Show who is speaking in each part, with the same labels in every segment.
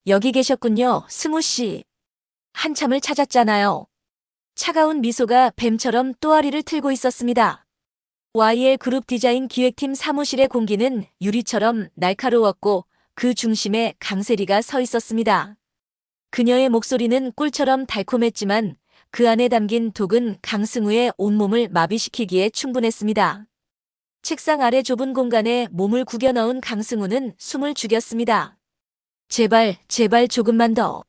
Speaker 1: 여기 계셨군요, 승우 씨. 한참을 찾았잖아요. 차가운 미소가 뱀처럼 또아리를 틀고 있었습니다. YL 그룹 디자인 기획팀 사무실의 공기는 유리처럼 날카로웠고 그 중심에 강세리가 서 있었습니다. 그녀의 목소리는 꿀처럼 달콤했지만 그 안에 담긴 독은 강승우의 온몸을 마비시키기에 충분했습니다. 책상 아래 좁은 공간에 몸을 구겨 넣은 강승우는 숨을 죽였습니다. 제발, 제발 조금만 더.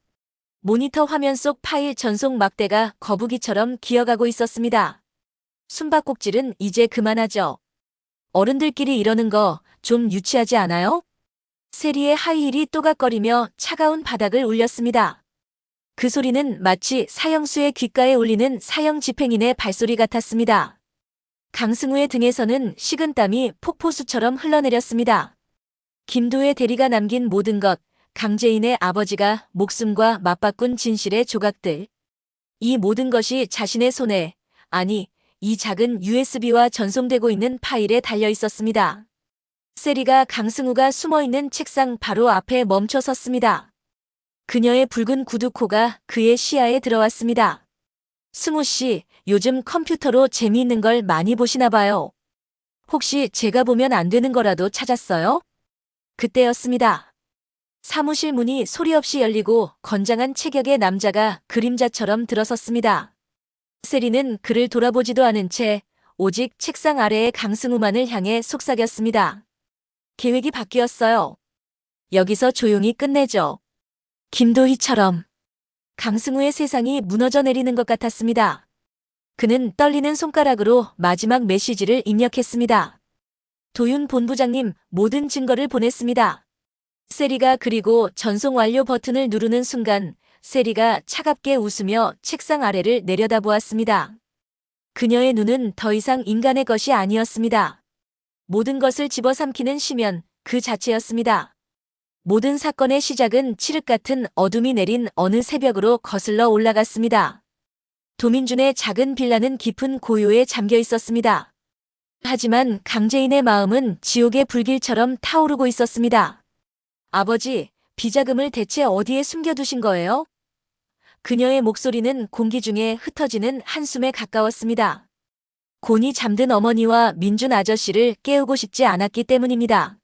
Speaker 1: 모니터 화면 속 파일 전송 막대가 거북이처럼 기어가고 있었습니다. 숨바꼭질은 이제 그만하죠. 어른들끼리 이러는 거 좀 유치하지 않아요? 세리의 하이힐이 또각거리며 차가운 바닥을 울렸습니다. 그 소리는 마치 사형수의 귓가에 울리는 사형 집행인의 발소리 같았습니다. 강승우의 등에서는 식은땀이 폭포수처럼 흘러내렸습니다. 김도의 대리가 남긴 모든 것, 강재인의 아버지가 목숨과 맞바꾼 진실의 조각들. 이 모든 것이 자신의 손에, 아니, 이 작은 USB와 전송되고 있는 파일에 달려 있었습니다. 세리가 강승우가 숨어있는 책상 바로 앞에 멈춰 섰습니다. 그녀의 붉은 구두코가 그의 시야에 들어왔습니다. 승우 씨, 요즘 컴퓨터로 재미있는 걸 많이 보시나 봐요. 혹시 제가 보면 안 되는 거라도 찾았어요? 그때였습니다. 사무실 문이 소리 없이 열리고 건장한 체격의 남자가 그림자처럼 들어섰습니다. 세리는 그를 돌아보지도 않은 채 오직 책상 아래의 강승우만을 향해 속삭였습니다. 계획이 바뀌었어요. 여기서 조용히 끝내죠. 김도희처럼. 강승우의 세상이 무너져 내리는 것 같았습니다. 그는 떨리는 손가락으로 마지막 메시지를 입력했습니다. 도윤 본부장님, 모든 증거를 보냈습니다. 세리가 그리고 전송 완료 버튼을 누르는 순간 세리가 차갑게 웃으며 책상 아래를 내려다보았습니다. 그녀의 눈은 더 이상 인간의 것이 아니었습니다. 모든 것을 집어삼키는 심연, 그 자체였습니다. 모든 사건의 시작은 칠흑 같은 어둠이 내린 어느 새벽으로 거슬러 올라갔습니다. 도민준의 작은 빌라는 깊은 고요에 잠겨 있었습니다. 하지만 강재인의 마음은 지옥의 불길처럼 타오르고 있었습니다. 아버지, 비자금을 대체 어디에 숨겨두신 거예요? 그녀의 목소리는 공기 중에 흩어지는 한숨에 가까웠습니다. 곤히 잠든 어머니와 민준 아저씨를 깨우고 싶지 않았기 때문입니다.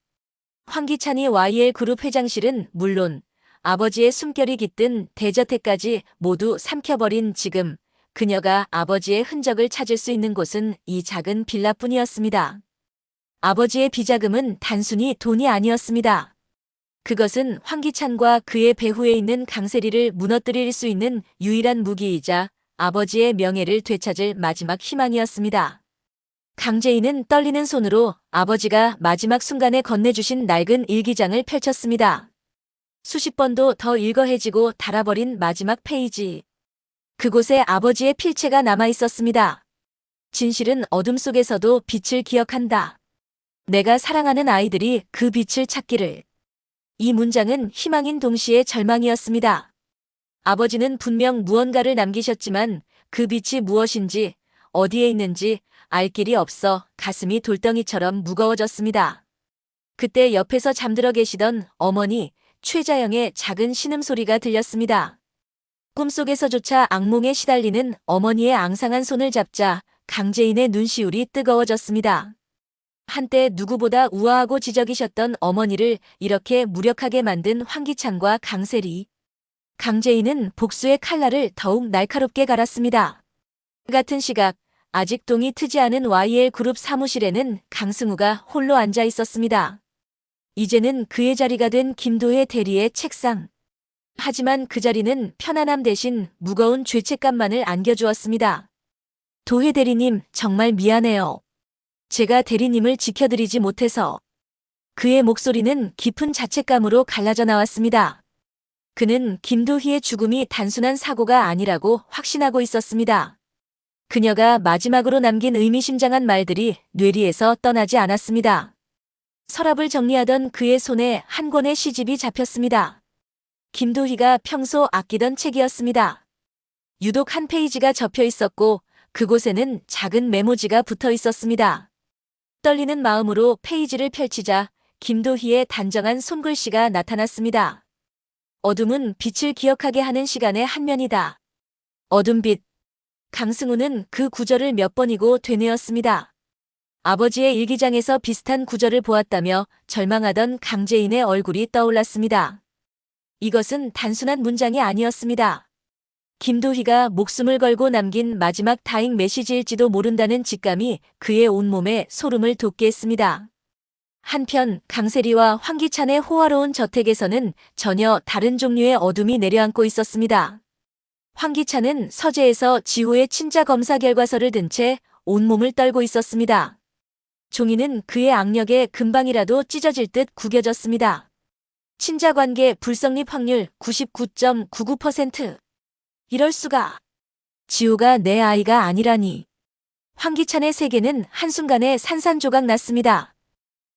Speaker 1: 황기찬이 YL 그룹 회장실은 물론 아버지의 숨결이 깃든 대저택까지 모두 삼켜버린 지금 그녀가 아버지의 흔적을 찾을 수 있는 곳은 이 작은 빌라뿐이었습니다. 아버지의 비자금은 단순히 돈이 아니었습니다. 그것은 황기찬과 그의 배후에 있는 강세리를 무너뜨릴 수 있는 유일한 무기이자 아버지의 명예를 되찾을 마지막 희망이었습니다. 강재인은 떨리는 손으로 아버지가 마지막 순간에 건네주신 낡은 일기장을 펼쳤습니다. 수십 번도 더 일거해지고 닳아버린 마지막 페이지. 그곳에 아버지의 필체가 남아있었습니다. 진실은 어둠 속에서도 빛을 기억한다. 내가 사랑하는 아이들이 그 빛을 찾기를. 이 문장은 희망인 동시에 절망이었습니다. 아버지는 분명 무언가를 남기셨지만 그 빛이 무엇인지, 어디에 있는지 알 길이 없어 가슴이 돌덩이처럼 무거워졌습니다. 그때 옆에서 잠들어 계시던 어머니, 최자영의 작은 신음소리가 들렸습니다. 꿈속에서조차 악몽에 시달리는 어머니의 앙상한 손을 잡자 강재인의 눈시울이 뜨거워졌습니다. 한때 누구보다 우아하고 지적이셨던 어머니를 이렇게 무력하게 만든 황기찬과 강세리. 강재인은 복수의 칼날을 더욱 날카롭게 갈았습니다. 같은 시각, 아직 동이 트지 않은 YL 그룹 사무실에는 강승우가 홀로 앉아 있었습니다. 이제는 그의 자리가 된 김도혜 대리의 책상. 하지만 그 자리는 편안함 대신 무거운 죄책감만을 안겨주었습니다. 도혜 대리님, 정말 미안해요. 제가 대리님을 지켜드리지 못해서. 그의 목소리는 깊은 자책감으로 갈라져 나왔습니다. 그는 김도희의 죽음이 단순한 사고가 아니라고 확신하고 있었습니다. 그녀가 마지막으로 남긴 의미심장한 말들이 뇌리에서 떠나지 않았습니다. 서랍을 정리하던 그의 손에 한 권의 시집이 잡혔습니다. 김도희가 평소 아끼던 책이었습니다. 유독 한 페이지가 접혀 있었고 그곳에는 작은 메모지가 붙어 있었습니다. 떨리는 마음으로 페이지를 펼치자 김도희의 단정한 손글씨가 나타났습니다. 어둠은 빛을 기억하게 하는 시간의 한 면이다. 어둠빛. 강승우는 그 구절을 몇 번이고 되뇌었습니다. 아버지의 일기장에서 비슷한 구절을 보았다며 절망하던 강재인의 얼굴이 떠올랐습니다. 이것은 단순한 문장이 아니었습니다. 김도희가 목숨을 걸고 남긴 마지막 다잉 메시지일지도 모른다는 직감이 그의 온몸에 소름을 돋게 했습니다. 한편 강세리와 황기찬의 호화로운 저택에서는 전혀 다른 종류의 어둠이 내려앉고 있었습니다. 황기찬은 서재에서 지호의 친자 검사 결과서를 든 채 온몸을 떨고 있었습니다. 종이는 그의 악력에 금방이라도 찢어질 듯 구겨졌습니다. 친자관계 불성립 확률 99.99%. 이럴 수가. 지호가 내 아이가 아니라니. 황기찬의 세계는 한순간에 산산조각 났습니다.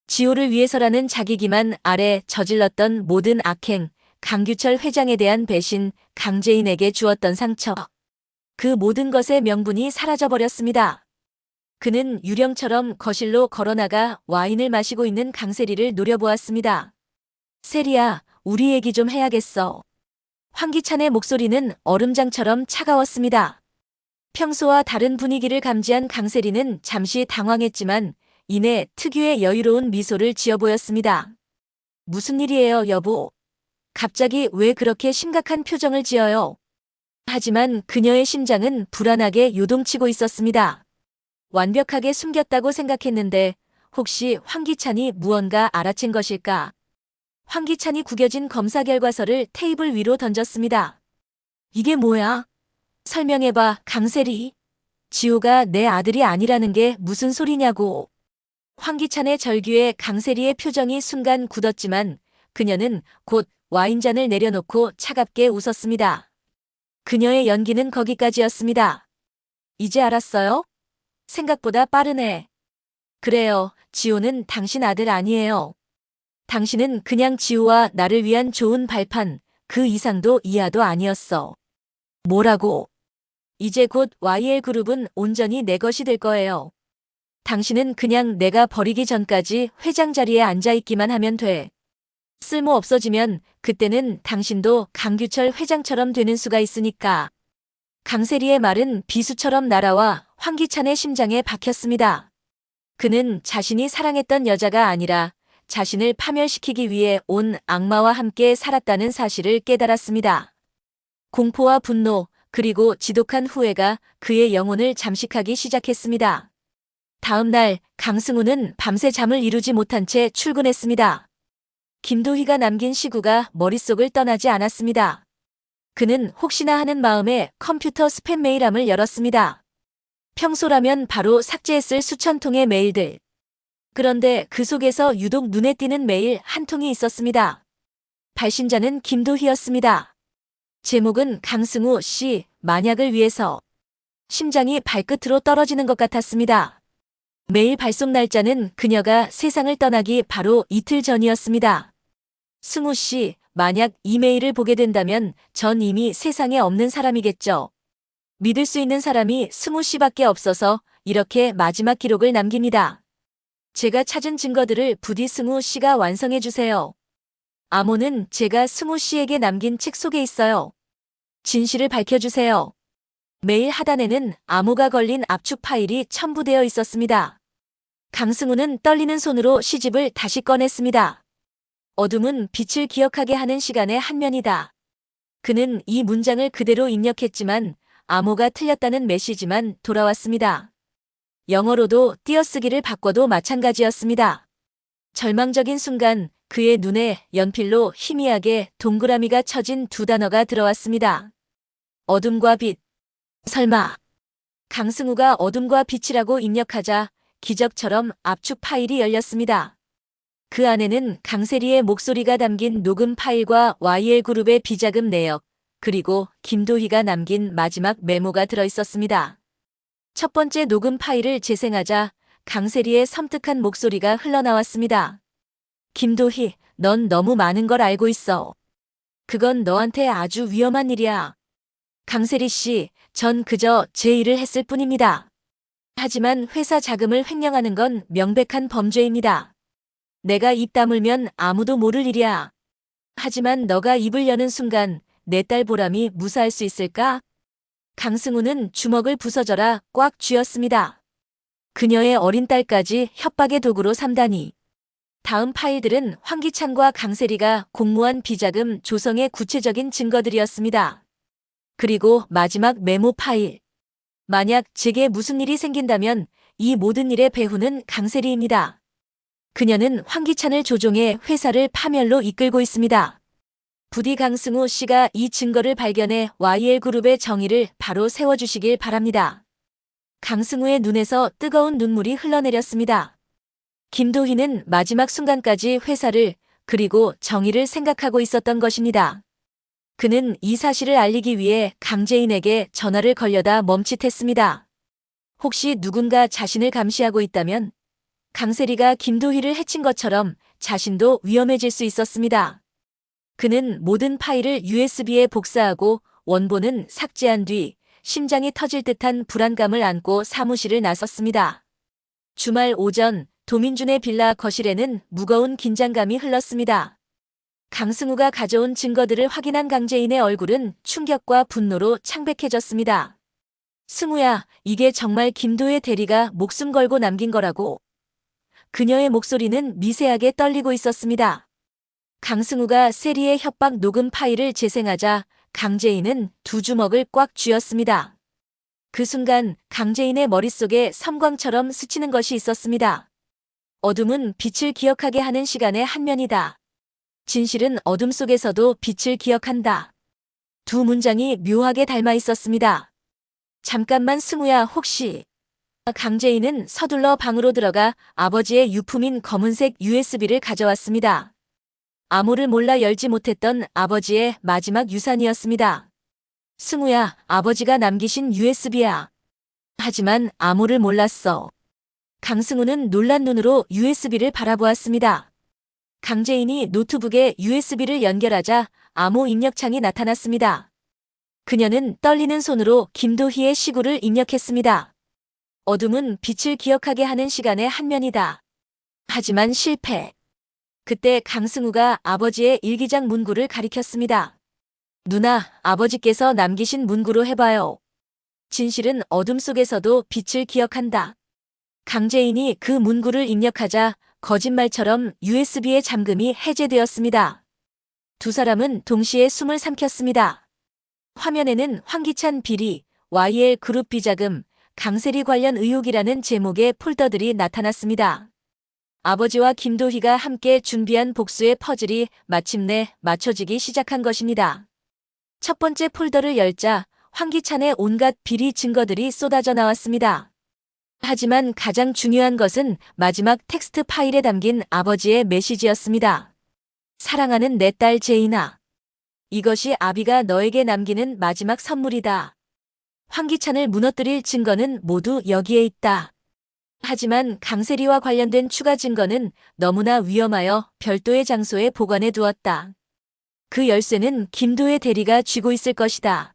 Speaker 1: 지호를 위해서라는 자기 기만 아래 저질렀던 모든 악행, 강규철 회장에 대한 배신, 강재인에게 주었던 상처. 그 모든 것의 명분이 사라져버렸습니다. 그는 유령처럼 거실로 걸어나가 와인을 마시고 있는 강세리를 노려보았습니다. 세리야, 우리 얘기 좀 해야겠어. 황기찬의 목소리는 얼음장처럼 차가웠습니다. 평소와 다른 분위기를 감지한 강세리는 잠시 당황했지만 이내 특유의 여유로운 미소를 지어 보였습니다. 무슨 일이에요, 여보? 갑자기 왜 그렇게 심각한 표정을 지어요? 하지만 그녀의 심장은 불안하게 요동치고 있었습니다. 완벽하게 숨겼다고 생각했는데 혹시 황기찬이 무언가 알아챈 것일까? 황기찬이 구겨진 검사 결과서를 테이블 위로 던졌습니다. 이게 뭐야? 설명해봐, 강세리. 지호가 내 아들이 아니라는 게 무슨 소리냐고. 황기찬의 절규에 강세리의 표정이 순간 굳었지만 그녀는 곧 와인잔을 내려놓고 차갑게 웃었습니다. 그녀의 연기는 거기까지였습니다. 이제 알았어요? 생각보다 빠르네. 그래요, 지호는 당신 아들 아니에요. 당신은 그냥 지호와 나를 위한 좋은 발판, 그 이상도 이하도 아니었어. 뭐라고? 이제 곧 YL그룹은 온전히 내 것이 될 거예요. 당신은 그냥 내가 버리기 전까지 회장 자리에 앉아있기만 하면 돼. 쓸모 없어지면 그때는 당신도 강규철 회장처럼 되는 수가 있으니까. 강세리의 말은 비수처럼 날아와 황기찬의 심장에 박혔습니다. 그는 자신이 사랑했던 여자가 아니라 자신을 파멸시키기 위해 온 악마와 함께 살았다는 사실을 깨달았습니다. 공포와 분노, 그리고 지독한 후회가 그의 영혼을 잠식하기 시작했습니다. 다음 날 강승우는 밤새 잠을 이루지 못한 채 출근했습니다. 김도희가 남긴 시구가 머릿속을 떠나지 않았습니다. 그는 혹시나 하는 마음에 컴퓨터 스팸 메일함을 열었습니다. 평소라면 바로 삭제했을 수천 통의 메일들. 그런데 그 속에서 유독 눈에 띄는 메일 한 통이 있었습니다. 발신자는 김도희였습니다. 제목은 강승우 씨, 만약을 위해서. 심장이 발끝으로 떨어지는 것 같았습니다. 메일 발송 날짜는 그녀가 세상을 떠나기 바로 이틀 전이었습니다. 승우 씨, 만약 이 메일을 보게 된다면 전 이미 세상에 없는 사람이겠죠. 믿을 수 있는 사람이 승우 씨밖에 없어서 이렇게 마지막 기록을 남깁니다. 제가 찾은 증거들을 부디 승우 씨가 완성해 주세요. 암호는 제가 승우 씨에게 남긴 책 속에 있어요. 진실을 밝혀주세요. 메일 하단에는 암호가 걸린 압축 파일이 첨부되어 있었습니다. 강승우는 떨리는 손으로 시집을 다시 꺼냈습니다. 어둠은 빛을 기억하게 하는 시간의 한 면이다. 그는 이 문장을 그대로 입력했지만 암호가 틀렸다는 메시지만 돌아왔습니다. 영어로도 띄어쓰기를 바꿔도 마찬가지였습니다. 절망적인 순간 그의 눈에 연필로 희미하게 동그라미가 쳐진 두 단어가 들어왔습니다. 어둠과 빛. 설마. 강승우가 어둠과 빛이라고 입력하자 기적처럼 압축 파일이 열렸습니다. 그 안에는 강세리의 목소리가 담긴 녹음 파일과 YL그룹의 비자금 내역, 그리고 김도희가 남긴 마지막 메모가 들어있었습니다. 첫 번째 녹음 파일을 재생하자 강세리의 섬뜩한 목소리가 흘러나왔습니다. 김도희, 넌 너무 많은 걸 알고 있어. 그건 너한테 아주 위험한 일이야. 강세리 씨, 전 그저 제 일을 했을 뿐입니다. 하지만 회사 자금을 횡령하는 건 명백한 범죄입니다. 내가 입 다물면 아무도 모를 일이야. 하지만 너가 입을 여는 순간 내 딸 보람이 무사할 수 있을까? 강승우는 주먹을 부서져라 꽉 쥐었습니다. 그녀의 어린 딸까지 협박의 도구로 삼다니. 다음 파일들은 황기찬과 강세리가 공모한 비자금 조성의 구체적인 증거들이었습니다. 그리고 마지막 메모 파일. 만약 제게 무슨 일이 생긴다면 이 모든 일의 배후는 강세리입니다. 그녀는 황기찬을 조종해 회사를 파멸로 이끌고 있습니다. 부디 강승우 씨가 이 증거를 발견해 YL그룹의 정의를 바로 세워주시길 바랍니다. 강승우의 눈에서 뜨거운 눈물이 흘러내렸습니다. 김도희는 마지막 순간까지 회사를 그리고 정의를 생각하고 있었던 것입니다. 그는 이 사실을 알리기 위해 강재인에게 전화를 걸려다 멈칫했습니다. 혹시 누군가 자신을 감시하고 있다면 강세리가 김도희를 해친 것처럼 자신도 위험해질 수 있었습니다. 그는 모든 파일을 USB에 복사하고 원본은 삭제한 뒤 심장이 터질 듯한 불안감을 안고 사무실을 나섰습니다. 주말 오전 도민준의 빌라 거실에는 무거운 긴장감이 흘렀습니다. 강승우가 가져온 증거들을 확인한 강재인의 얼굴은 충격과 분노로 창백해졌습니다. 승우야, 이게 정말 김도혜 대리가 목숨 걸고 남긴 거라고. 그녀의 목소리는 미세하게 떨리고 있었습니다. 강승우가 세리의 협박 녹음 파일을 재생하자 강재인은 두 주먹을 꽉 쥐었습니다. 그 순간 강재인의 머릿속에 섬광처럼 스치는 것이 있었습니다. 어둠은 빛을 기억하게 하는 시간의 한 면이다. 진실은 어둠 속에서도 빛을 기억한다. 두 문장이 묘하게 닮아 있었습니다. 잠깐만 승우야, 혹시. 강재인은 서둘러 방으로 들어가 아버지의 유품인 검은색 USB를 가져왔습니다. 암호를 몰라 열지 못했던 아버지의 마지막 유산이었습니다. 승우야, 아버지가 남기신 USB야. 하지만 암호를 몰랐어. 강승우는 놀란 눈으로 USB를 바라보았습니다. 강재인이 노트북에 USB를 연결하자 암호 입력창이 나타났습니다. 그녀는 떨리는 손으로 김도희의 시구를 입력했습니다. 어둠은 빛을 기억하게 하는 시간의 한 면이다. 하지만 실패. 그때 강승우가 아버지의 일기장 문구를 가리켰습니다. 누나, 아버지께서 남기신 문구로 해봐요. 진실은 어둠 속에서도 빛을 기억한다. 강재인이 그 문구를 입력하자 거짓말처럼 USB의 잠금이 해제되었습니다. 두 사람은 동시에 숨을 삼켰습니다. 화면에는 황기찬 비리, YL 그룹 비자금, 강세리 관련 의혹이라는 제목의 폴더들이 나타났습니다. 아버지와 김도희가 함께 준비한 복수의 퍼즐이 마침내 맞춰지기 시작한 것입니다. 첫 번째 폴더를 열자 황기찬의 온갖 비리 증거들이 쏟아져 나왔습니다. 하지만 가장 중요한 것은 마지막 텍스트 파일에 담긴 아버지의 메시지였습니다. 사랑하는 내 딸 제인아. 이것이 아비가 너에게 남기는 마지막 선물이다. 황기찬을 무너뜨릴 증거는 모두 여기에 있다. 하지만 강세리와 관련된 추가 증거는 너무나 위험하여 별도의 장소에 보관해 두었다. 그 열쇠는 김도혜 대리가 쥐고 있을 것이다.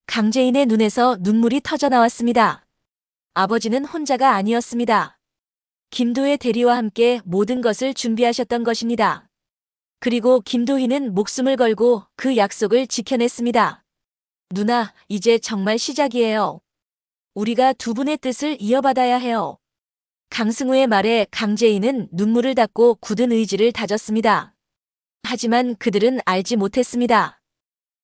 Speaker 1: 강재인의 눈에서 눈물이 터져 나왔습니다. 아버지는 혼자가 아니었습니다. 김도혜 대리와 함께 모든 것을 준비하셨던 것입니다. 그리고 김도희는 목숨을 걸고 그 약속을 지켜냈습니다. 누나, 이제 정말 시작이에요. 우리가 두 분의 뜻을 이어받아야 해요. 강승우의 말에 강재인은 눈물을 닦고 굳은 의지를 다졌습니다. 하지만 그들은 알지 못했습니다.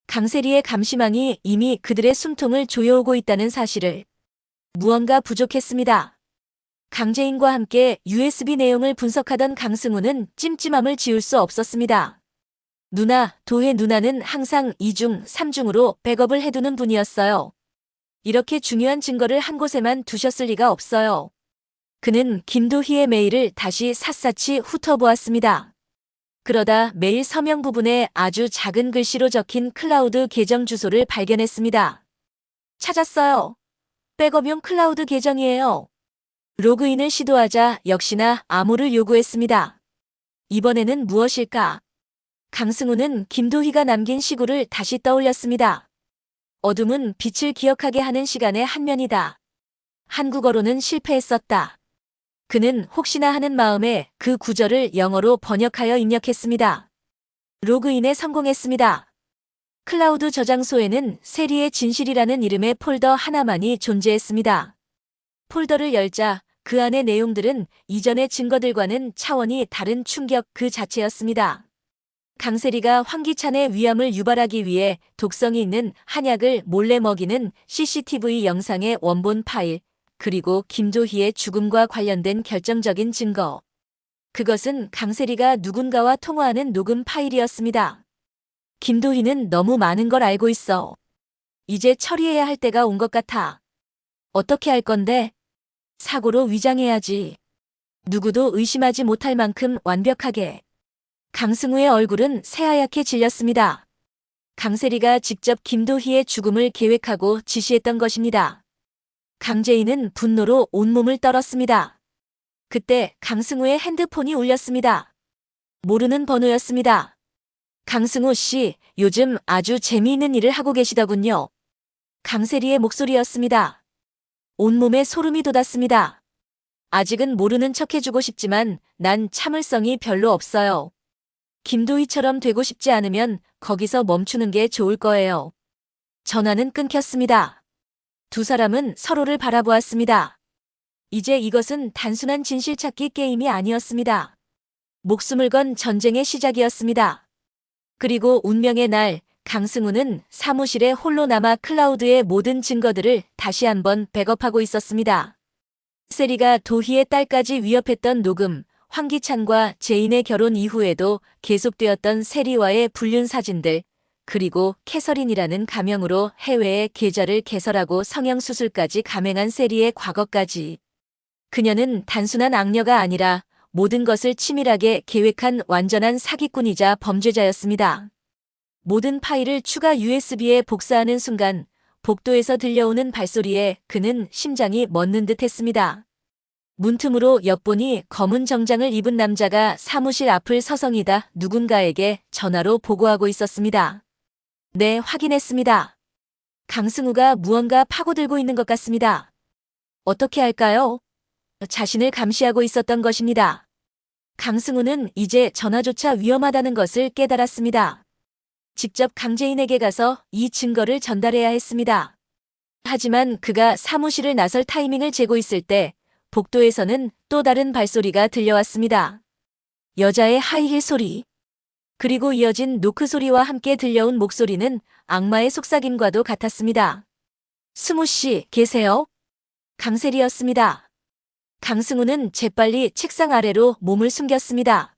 Speaker 1: 강세리의 감시망이 이미 그들의 숨통을 조여오고 있다는 사실을. 무언가 부족했습니다. 강재인과 함께 USB 내용을 분석하던 강승우는 찜찜함을 지울 수 없었습니다. 누나, 도혜 누나는 항상 2중, 3중으로 백업을 해두는 분이었어요. 이렇게 중요한 증거를 한 곳에만 두셨을 리가 없어요. 그는 김도희의 메일을 다시 샅샅이 훑어보았습니다. 그러다 메일 서명 부분에 아주 작은 글씨로 적힌 클라우드 계정 주소를 발견했습니다. 찾았어요. 백업용 클라우드 계정이에요. 로그인을 시도하자 역시나 암호를 요구했습니다. 이번에는 무엇일까? 강승우는 김도희가 남긴 시구를 다시 떠올렸습니다. 어둠은 빛을 기억하게 하는 시간의 한 면이다. 한국어로는 실패했었다. 그는 혹시나 하는 마음에 그 구절을 영어로 번역하여 입력했습니다. 로그인에 성공했습니다. 클라우드 저장소에는 세리의 진실이라는 이름의 폴더 하나만이 존재했습니다. 폴더를 열자 그 안의 내용들은 이전의 증거들과는 차원이 다른 충격 그 자체였습니다. 강세리가 황기찬의 위암을 유발하기 위해 독성이 있는 한약을 몰래 먹이는 CCTV 영상의 원본 파일, 그리고 김도희의 죽음과 관련된 결정적인 증거. 그것은 강세리가 누군가와 통화하는 녹음 파일이었습니다. 김도희는 너무 많은 걸 알고 있어. 이제 처리해야 할 때가 온 것 같아. 어떻게 할 건데? 사고로 위장해야지. 누구도 의심하지 못할 만큼 완벽하게. 강승우의 얼굴은 새하얗게 질렸습니다. 강세리가 직접 김도희의 죽음을 계획하고 지시했던 것입니다. 강재인은 분노로 온몸을 떨었습니다. 그때 강승우의 핸드폰이 울렸습니다. 모르는 번호였습니다. 강승우 씨, 요즘 아주 재미있는 일을 하고 계시더군요. 강세리의 목소리였습니다. 온몸에 소름이 돋았습니다. 아직은 모르는 척 해주고 싶지만 난 참을성이 별로 없어요. 김도희처럼 되고 싶지 않으면 거기서 멈추는 게 좋을 거예요. 전화는 끊겼습니다. 두 사람은 서로를 바라보았습니다. 이제 이것은 단순한 진실 찾기 게임이 아니었습니다. 목숨을 건 전쟁의 시작이었습니다. 그리고 운명의 날, 강승우는 사무실에 홀로 남아 클라우드의 모든 증거들을 다시 한번 백업하고 있었습니다. 세리가 도희의 딸까지 위협했던 녹음, 황기찬과 제인의 결혼 이후에도 계속되었던 세리와의 불륜 사진들, 그리고 캐서린이라는 가명으로 해외에 계좌를 개설하고 성형수술까지 감행한 세리의 과거까지. 그녀는 단순한 악녀가 아니라 모든 것을 치밀하게 계획한 완전한 사기꾼이자 범죄자였습니다. 모든 파일을 추가 USB에 복사하는 순간 복도에서 들려오는 발소리에 그는 심장이 멎는 듯 했습니다. 문틈으로 엿보니 검은 정장을 입은 남자가 사무실 앞을 서성이다 누군가에게 전화로 보고하고 있었습니다. 네, 확인했습니다. 강승우가 무언가 파고들고 있는 것 같습니다. 어떻게 할까요? 자신을 감시하고 있었던 것입니다. 강승우는 이제 전화조차 위험하다는 것을 깨달았습니다. 직접 강재인에게 가서 이 증거를 전달해야 했습니다. 하지만 그가 사무실을 나설 타이밍을 재고 있을 때 복도에서는 또 다른 발소리가 들려왔습니다. 여자의 하이힐 소리. 그리고 이어진 노크 소리와 함께 들려온 목소리는 악마의 속삭임과도 같았습니다. 승우 씨, 계세요? 강세리였습니다. 강승우는 재빨리 책상 아래로 몸을 숨겼습니다.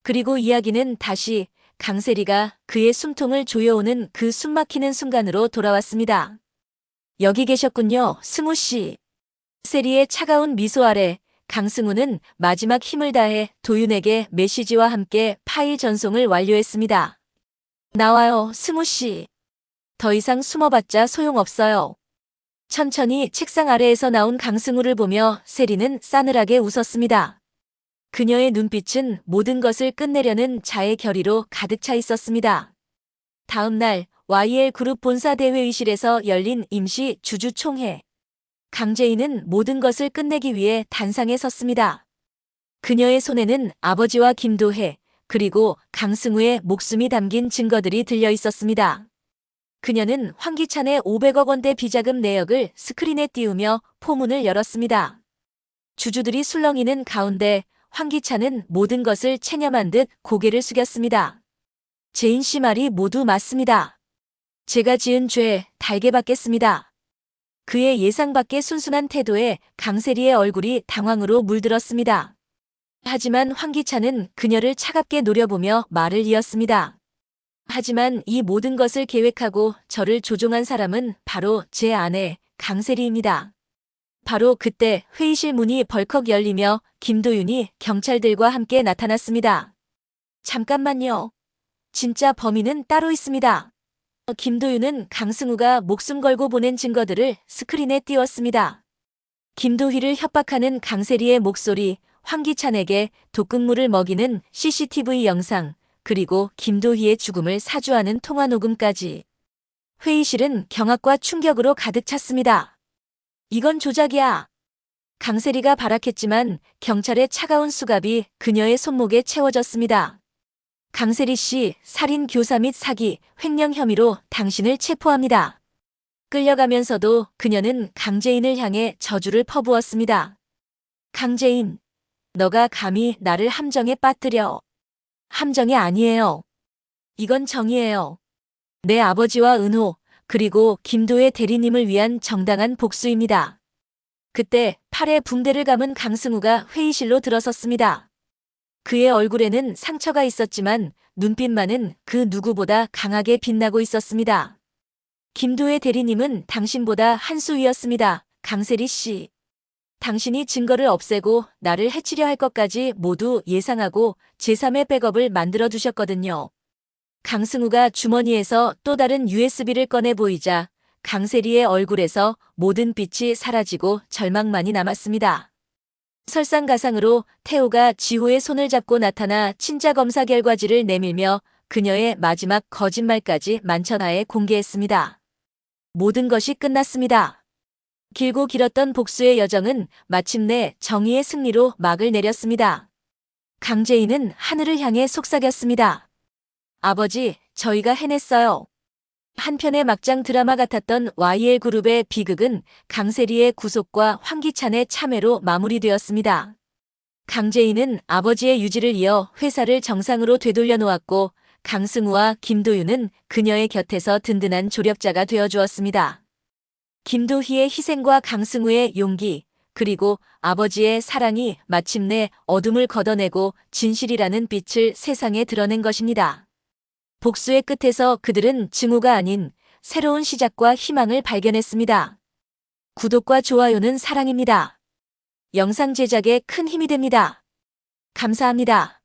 Speaker 1: 그리고 이야기는 다시 강세리가 그의 숨통을 조여오는 그 숨막히는 순간으로 돌아왔습니다. 여기 계셨군요, 승우 씨. 세리의 차가운 미소 아래 강승우는 마지막 힘을 다해 도윤에게 메시지와 함께 파일 전송을 완료했습니다. 나와요, 승우 씨. 더 이상 숨어봤자 소용없어요. 천천히 책상 아래에서 나온 강승우를 보며 세리는 싸늘하게 웃었습니다. 그녀의 눈빛은 모든 것을 끝내려는 자의 결의로 가득 차 있었습니다. 다음 날 YL 그룹 본사 대회의실에서 열린 임시 주주총회. 강재인은 모든 것을 끝내기 위해 단상에 섰습니다. 그녀의 손에는 아버지와 김도혜, 그리고 강승우의 목숨이 담긴 증거들이 들려 있었습니다. 그녀는 황기찬의 500억 원대 비자금 내역을 스크린에 띄우며 포문을 열었습니다. 주주들이 술렁이는 가운데 황기찬은 모든 것을 체념한 듯 고개를 숙였습니다. 재인 씨 말이 모두 맞습니다. 제가 지은 죄 달게 받겠습니다. 그의 예상 밖의 순순한 태도에 강세리의 얼굴이 당황으로 물들었습니다. 하지만 황기찬은 그녀를 차갑게 노려보며 말을 이었습니다. 하지만 이 모든 것을 계획하고 저를 조종한 사람은 바로 제 아내 강세리입니다. 바로 그때 회의실 문이 벌컥 열리며 김도윤이 경찰들과 함께 나타났습니다. 잠깐만요. 진짜 범인은 따로 있습니다. 김도윤은 강승우가 목숨 걸고 보낸 증거들을 스크린에 띄웠습니다. 김도희를 협박하는 강세리의 목소리, 황기찬에게 독극물을 먹이는 CCTV 영상, 그리고 김도희의 죽음을 사주하는 통화 녹음까지. 회의실은 경악과 충격으로 가득 찼습니다. 이건 조작이야. 강세리가 발악했지만 경찰의 차가운 수갑이 그녀의 손목에 채워졌습니다. 강세리 씨 살인 교사 및 사기, 횡령 혐의로 당신을 체포합니다. 끌려가면서도 그녀는 강재인을 향해 저주를 퍼부었습니다. 강재인, 너가 감히 나를 함정에 빠뜨려. 함정이 아니에요. 이건 정의예요. 내 아버지와 은호, 그리고 김도의 대리님을 위한 정당한 복수입니다. 그때 팔에 붕대를 감은 강승우가 회의실로 들어섰습니다. 그의 얼굴에는 상처가 있었지만 눈빛만은 그 누구보다 강하게 빛나고 있었습니다. 김도의 대리님은 당신보다 한 수 위였습니다. 강세리 씨. 당신이 증거를 없애고 나를 해치려 할 것까지 모두 예상하고 제3의 백업을 만들어 두셨거든요. 강승우가 주머니에서 또 다른 USB를 꺼내 보이자 강세리의 얼굴에서 모든 빛이 사라지고 절망만이 남았습니다. 설상가상으로 태호가 지호의 손을 잡고 나타나 친자 검사 결과지를 내밀며 그녀의 마지막 거짓말까지 만천하에 공개했습니다. 모든 것이 끝났습니다. 길고 길었던 복수의 여정은 마침내 정의의 승리로 막을 내렸습니다. 강재인은 하늘을 향해 속삭였습니다. 아버지, 저희가 해냈어요. 한편의 막장 드라마 같았던 YL그룹의 비극은 강세리의 구속과 황기찬의 참회로 마무리되었습니다. 강재인은 아버지의 유지를 이어 회사를 정상으로 되돌려 놓았고 강승우와 김도윤은 그녀의 곁에서 든든한 조력자가 되어주었습니다. 김도희의 희생과 강승우의 용기, 그리고 아버지의 사랑이 마침내 어둠을 걷어내고 진실이라는 빛을 세상에 드러낸 것입니다. 복수의 끝에서 그들은 증오가 아닌 새로운 시작과 희망을 발견했습니다. 구독과 좋아요는 사랑입니다. 영상 제작에 큰 힘이 됩니다. 감사합니다.